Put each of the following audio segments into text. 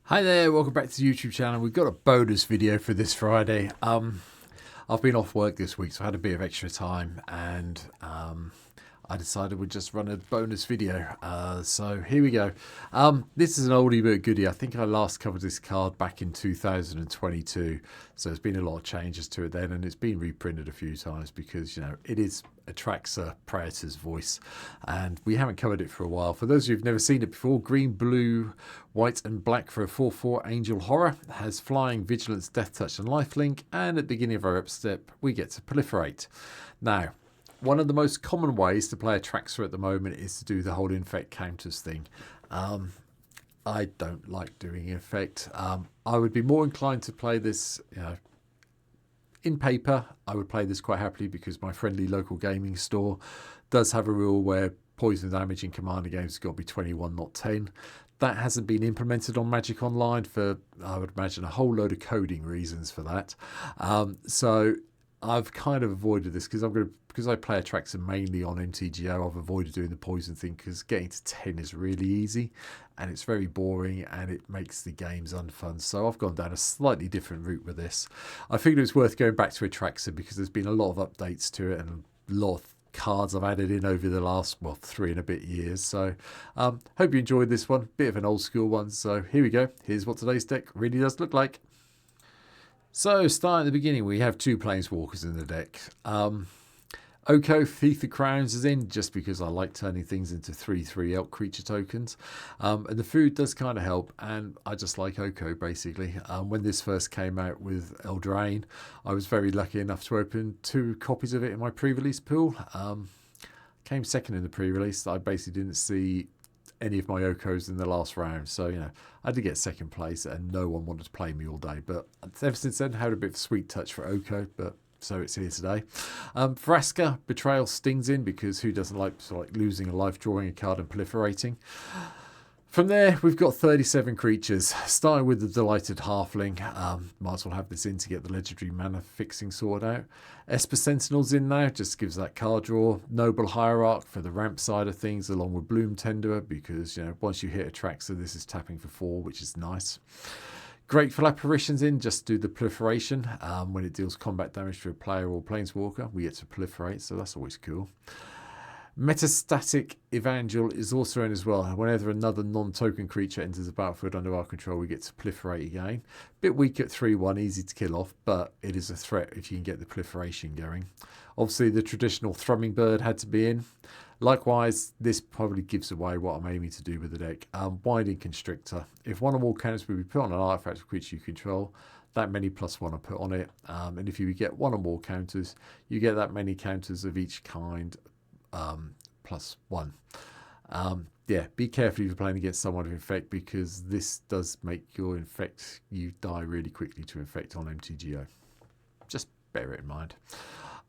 Hi there, welcome back to the YouTube channel. We've got a bonus video for this Friday. I've been off work this week, so I had a bit of extra time, and I decided we'd just run a bonus video. So here we go. This is an oldie but goodie. I think I last covered this card back in 2022, so there's been a lot of changes to it then, and it's been reprinted a few times because, you know, it is Atraxa Praetors voice, and we haven't covered it for a while. For those of you who've never seen it before, green, blue, white and black for a 4/4 Angel Horror, has flying, vigilance, death touch and lifelink, and at the beginning of our up step we get to proliferate. Now, one of the most common ways to play Atraxa at the moment is to do the whole infect counters thing. I don't like doing infect. I would be more inclined to play this, you know, in paper. I would play this quite happily because my friendly local gaming store does have a rule where poison damage in commander games has got to be 21, not 10. That hasn't been implemented on Magic Online for, I would imagine, a whole load of coding reasons for that. So I've kind of avoided this because I play Atraxa mainly on MtGO. I've avoided doing the poison thing because getting to 10 is really easy and it's very boring and it makes the games unfun. So I've gone down a slightly different route with this. I figured it was worth going back to Atraxa because there's been a lot of updates to it and a lot of cards I've added in over the last, well, 3 and a bit years. So hope you enjoyed this one. Bit of an old school one. So here we go. Here's what today's deck really does look like. So, starting at the beginning, we have 2 Planeswalkers in the deck. Oko, Thief of Crowns is in, just because I like turning things into 3/3 elk creature tokens. And the food does kind of help, and I just like Oko, basically. When this first came out with Eldraine, I was very lucky enough to open 2 copies of it in my pre-release pool. Came second in the pre-release. I basically didn't see any of my Okos in the last round, so, you know, I did get second place and no one wanted to play me all day, but ever since then I had a bit of a sweet touch for Oko, but so it's here today. Vraska, Betrayal stings in because who doesn't like losing a life, drawing a card and proliferating. From there, we've got 37 creatures, starting with the Delighted Halfling. Might as well have this in to get the legendary mana fixing sorted out. Esper Sentinel's in now, just gives that card draw. Noble Hierarch for the ramp side of things, along with Bloom Tenderer, because, you know, once you hit Atraxa, this is tapping for 4, which is nice. Grateful Apparition's in, just to do the proliferation. When it deals combat damage to a player or planeswalker, we get to proliferate, so that's always cool. Metastatic Evangel is also in as well. Whenever another non-token creature enters the battlefield under our control, we get to proliferate again. Bit weak at 3/1, easy to kill off, but it is a threat if you can get the proliferation going. Obviously, the traditional Thrumming Bird had to be in. Likewise, this probably gives away what I'm aiming to do with the deck. Winding Constrictor. If one or more counters will be put on an artifact or creature you control, that many +1 are put on it. And if you get 1 or more counters, you get that many counters of each kind +1. Yeah, be careful if you're playing against someone with infect, because this does make you die really quickly to infect on MtGO. Just bear it in mind.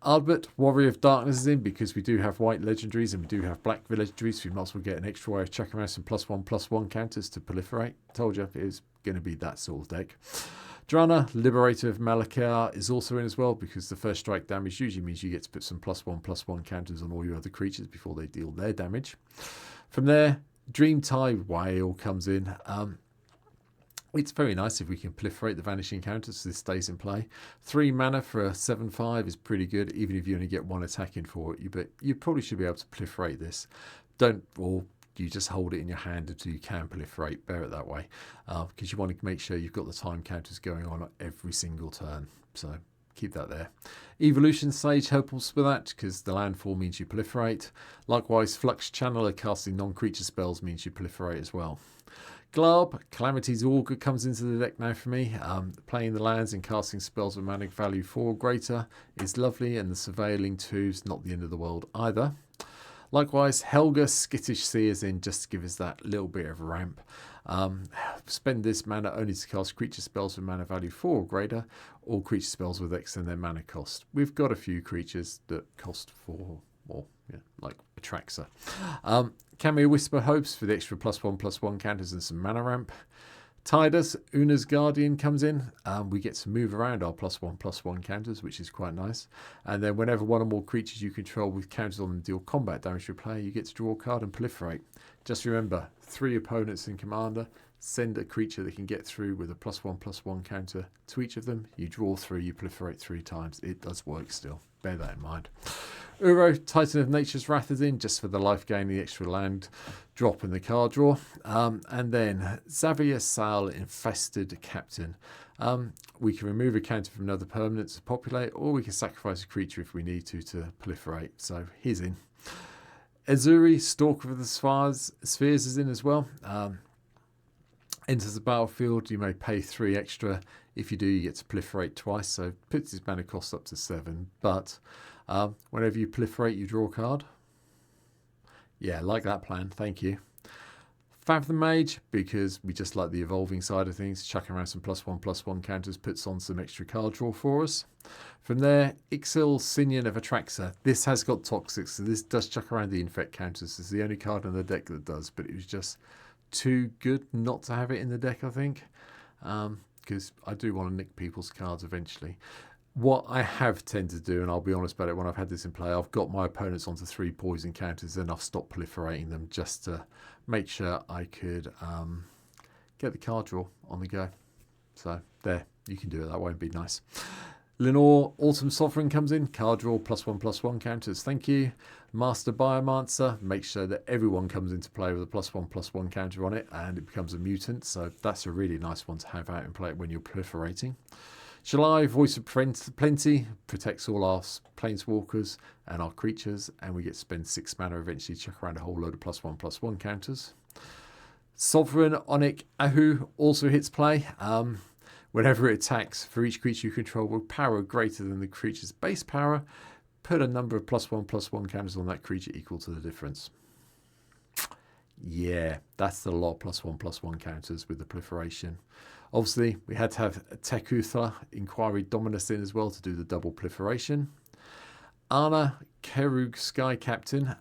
Albert, Warrior of Darkness is in because we do have white legendaries and we do have black legendaries, so we might as well get an extra way of chucking around some +1/+1 counters to proliferate. Told you it was going to be that sort of deck. Drana, Liberator of Malakar, is also in as well because the first strike damage usually means you get to put some +1/+1 counters on all your other creatures before they deal their damage. From there, Dreamtide Whale comes in. It's very nice if we can proliferate the vanishing counters so this stays in play. 3 mana for a 7/5 is pretty good, even if you only get 1 attack in for it. But you probably should be able to proliferate this. Or you just hold it in your hand until you can proliferate. Bear it that way, because you want to make sure you've got the time counters going on every single turn. So keep that there. Evolution Sage helps with that because the landfall means you proliferate. Likewise, Flux Channeler casting non-creature spells means you proliferate as well. Glab, Calamity's Augur comes into the deck now for me. Playing the lands and casting spells with mana value 4 or greater is lovely, and the Surveilling 2 is not the end of the world either. Likewise, Helga, Skittish Sea is in just to give us that little bit of ramp. Spend this mana only to cast creature spells with mana value 4 or greater, or creature spells with extend their mana cost. We've got a few creatures that cost 4 or, yeah, like Atraxa. Cameo Whisper hopes for the extra +1/+1 counters and some mana ramp. Tidus, Una's Guardian comes in. We get to move around our +1/+1 counters, which is quite nice. And then whenever 1 or more creatures you control with counters on them deal combat damage to a player, you get to draw a card and proliferate. Just remember, 3 opponents in Commander, send a creature that can get through with a +1/+1 counter to each of them. You draw 3, you proliferate 3 times. It does work still. Bear that in mind. Uro, Titan of Nature's Wrath is in, just for the life gain, the extra land drop in the card draw. And then Xavier Sal, Infested Captain. We can remove a counter from another permanent to populate, or we can sacrifice a creature if we need to proliferate. So he's in. Azuri, Stalker of the Spheres is in as well. Enters the battlefield, you may pay 3 extra. If you do, you get to proliferate twice, so puts his mana cost up to 7. But whenever you proliferate, you draw a card. Yeah, like that plan, thank you. Fathom Mage, because we just like the evolving side of things, chucking around some +1/+1 counters, puts on some extra card draw for us. From there, Ixil, Sinian of Atraxa. This has got Toxic, so this does chuck around the Infect counters. It's the only card in the deck that does, but it was just too good not to have it in the deck, I think, because I do want to nick people's cards eventually. What I have tended to do, and I'll be honest about it, when I've had this in play, I've got my opponents onto 3 poison counters, then I've stopped proliferating them just to make sure I could get the card draw on the go. So there, you can do it that way, it'd be nice. Lenore, Autumn Sovereign comes in, card draw +1/+1 counters, thank you. Master Biomancer, make sure that everyone comes into play with a +1/+1 counter on it and it becomes a mutant, so that's a really nice one to have out in play when you're proliferating. Shalai, Voice of Plenty, protects all our planeswalkers and our creatures, and we get to spend 6 mana eventually, chuck around a whole load of +1/+1 counters. Sovereign Onyx Ahu also hits play. Whenever it attacks, for each creature you control with power greater than the creature's base power, put a number of +1/+1 counters on that creature equal to the difference. Yeah, that's a lot of +1/+1 counters with the proliferation. Obviously, we had to have Tekutha, Inquiry Dominus in as well to do the double proliferation. Ana, Kerug Sky Captain.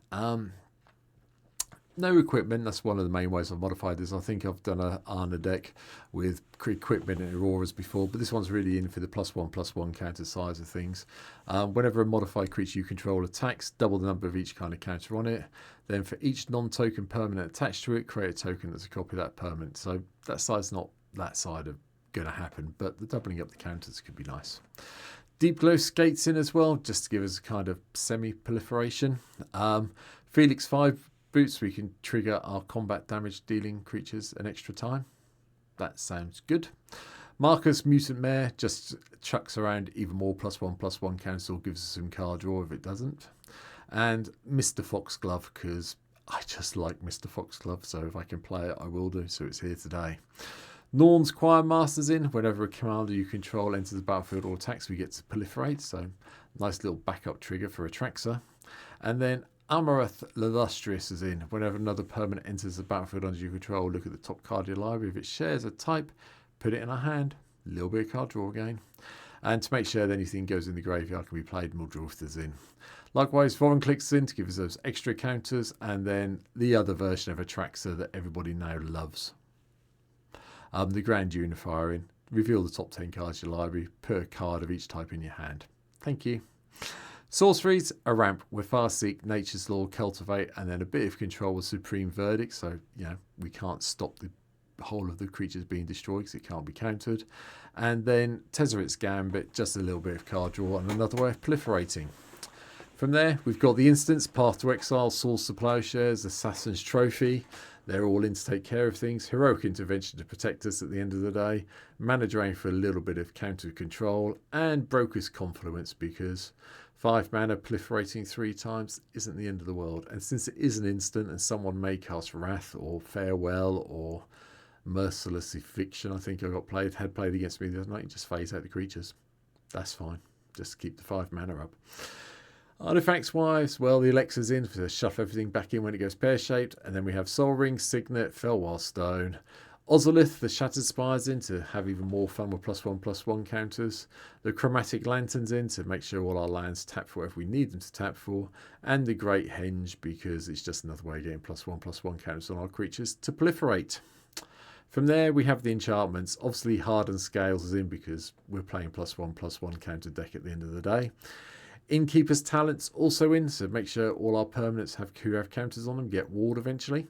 No equipment, that's one of the main ways I've modified this. I think I've done a Ana deck with equipment and auroras before, but this one's really in for the +1/+1 counter size of things. Whenever a modified creature you control attacks, double the number of each kind of counter on it. Then for each non-token permanent attached to it, create a token that's a copy of that permanent. So that side's not that side of going to happen, but the doubling up the counters could be nice. Deep Glow skates in as well, just to give us a kind of semi-proliferation. Felix 5 boots, we can trigger our combat damage dealing creatures an extra time. That sounds good. Marcus Mutant Mare just chucks around even more +1/+1 counters, or gives us some card draw if it doesn't. And Mr. Foxglove, because I just like Mr. Foxglove, so if I can play it, I will do, so it's here today. Norn's Choir Master's in. Whenever a commander you control enters the battlefield or attacks, we get to proliferate, so nice little backup trigger for Atraxa. And then Amaranth Illustrious is in. Whenever another permanent enters the battlefield under your control, look at the top card of your library. If it shares a type, put it in our hand. A little bit of card draw again. And to make sure that anything goes in the graveyard can be played, Muldrotha's in. Likewise, Foreign Clicks in to give us those extra counters. And then the other version of Atraxa that everybody now loves. The Grand Unifier in. Reveal the top 10 cards of your library. Put a card of each type in your hand. Thank you. Sorceries, a ramp with Farseek, Nature's Law, Cultivate, and then a bit of control with Supreme Verdict. So, we can't stop the whole of the creatures being destroyed because it can't be countered. And then Tezzeret's Gambit, just a little bit of card draw and another way of proliferating. From there, we've got the instants, Path to Exile, Source to Plowshares, Assassin's Trophy. They're all in to take care of things. Heroic Intervention to protect us at the end of the day. Mana Drain for a little bit of counter control. And Broker's Confluence, because 5 mana proliferating 3 times isn't the end of the world. And since it is an instant and someone may cast Wrath or Farewell or Merciless Eviction, I think had played against me the other night, you just phase out the creatures. That's fine. Just keep the 5 mana up. Artifacts wise, well, the Alexa's in to shuffle everything back in when it goes pear-shaped. And then we have Soul Ring, Signet, Felwar Stone. Ozolith, the Shattered Spires in to have even more fun with +1/+1 counters. The Chromatic Lanterns in to make sure all our lands tap for whatever we need them to tap for. And the Great Henge, because it's just another way of getting +1/+1 counters on our creatures to proliferate. From there, we have the enchantments. Obviously, Hardened Scales is in because we're playing +1/+1 counter deck at the end of the day. Innkeeper's Talents also in, so make sure all our permanents who have counters on them get walled eventually.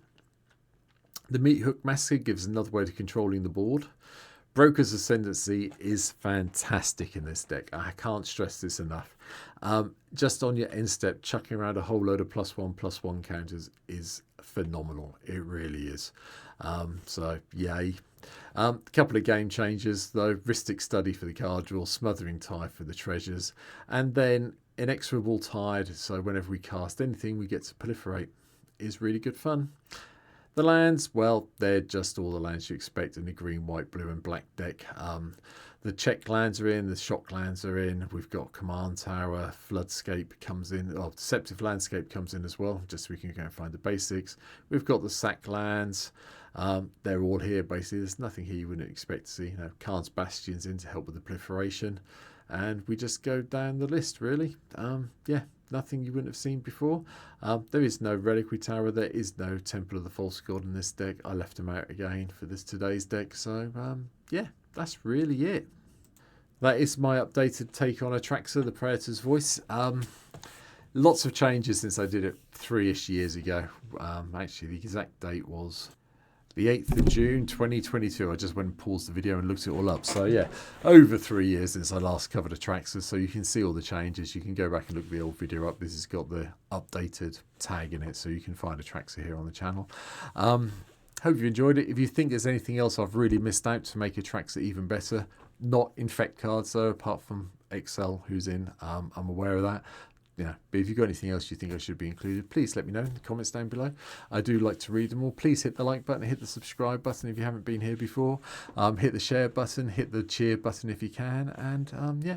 The Meat Hook Massacre gives another way to controlling the board. Broker's Ascendancy is fantastic in this deck. I can't stress this enough. Just on your end step, chucking around a whole load of +1/+1 counters is phenomenal. It really is. So, yay. A couple of game changes, though. Rhystic Study for the card draw, Smothering Tide for the treasures, and then Inexorable Tide. So whenever we cast anything, we get to proliferate. Is really good fun. The lands, well, they're just all the lands you expect in the green, white, blue and black deck. The check lands are in, the shock lands are in. We've got Command Tower, Floodscape comes in, Deceptive Landscape comes in as well, just so we can go and find the basics. We've got the sack lands. They're all here basically. There's nothing here you wouldn't expect to see. Khan's Bastions in to help with the proliferation. And we just go down the list really. Yeah, nothing you wouldn't have seen before. There is no Reliquary Tower. There is no Temple of the False God in this deck. I left them out again for today's deck. So yeah, that's really it. That is my updated take on Atraxa, the Praetors voice. Lots of changes since I did it 3-ish years ago. Actually, the exact date was the 8th of June 2022. I just went and paused the video and looked it all up. So yeah, over 3 years since I last covered Atraxa. So you can see all the changes. You can go back and look the old video up. This has got the updated tag in it, so you can find Atraxa here on the channel. Hope you enjoyed it. If you think there's anything else I've really missed out to make Atraxa even better, not infect cards though, apart from Excel, who's in, I'm aware of that. Yeah, but if you've got anything else you think I should be included, please let me know in the comments down below. I do like to read them all. Please hit the like button, hit the subscribe button if you haven't been here before. Hit the share button, hit the cheer button if you can. And yeah,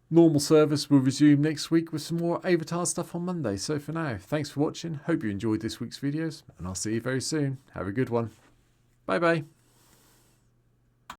normal service will resume next week with some more Avatar stuff on Monday. So for now, thanks for watching. Hope you enjoyed this week's videos, and I'll see you very soon. Have a good one. Bye bye.